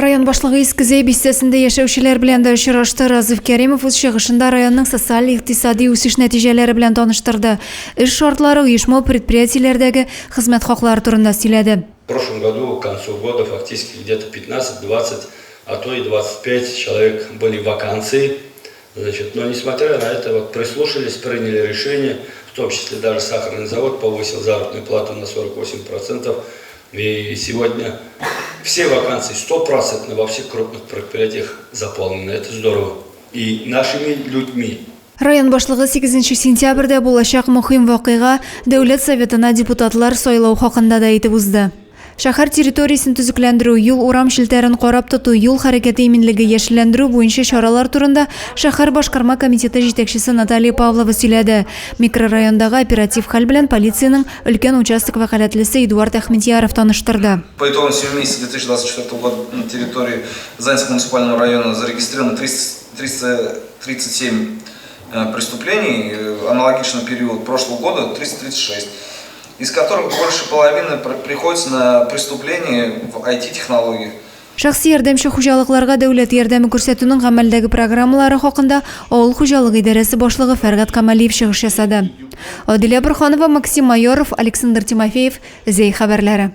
Район башлыгы Искизей бистесінде яшәүчеләр белән дә очрашты. Разиф Кәримов үз чыгышында районның социаль-икътисади үсеш нәтиҗәләре белән таныштырды. Эш шартлары, оешма предприятиеләрдәге хезмәт хаклары турында сөйләде. В прошлом году, к концу года, фактически где-то 15-20, а то и 25 человек были в вакансии. Но несмотря на это, прислушались, приняли решение, в том числе даже сахарный завод повысил заработную плату на 48%. И сегодня все вакансии 100% во всех крупных предприятиях заполнены. Это здорово. И нашими людьми. Район башлыгы 8 сентябрьдә булачак мөһим вакыйга Дәүләт Советына депутатлар сайлау хакында да әйтеп узды. Шәһәр территориясен төзекләндерү, юл урам шелтәрен карап тоту, юл хәрәкәте иминлеге яшелләндерү буенча чаралар турында шәһәр башкарма комитеты җитәкчесе Наталья Павлова сөйләде. Микрорайондагы оператив хәл белән полициянең өлкән участок вәкаләтлесе Эдуард Әхмәдияров таныштырды. По итогам 7 месяцев 2024 года на территории Заинского муниципального района зарегистрировано 337 преступлений, аналогичный период прошлого года 336. Из которых больше половины приходится на преступления в IT-технологиях. Шәхси ярдәмче хуҗалыкларга дәүләт ярдәме күрсәтүнең гамәлдәге программалары хакында авыл хуҗалыгы идарәсе башлыгы Фәргат Камалиев чыгыш ясады. Адилә Борханова, Максим Майоров, Александр Тимофеев, Зей хәбәрләре.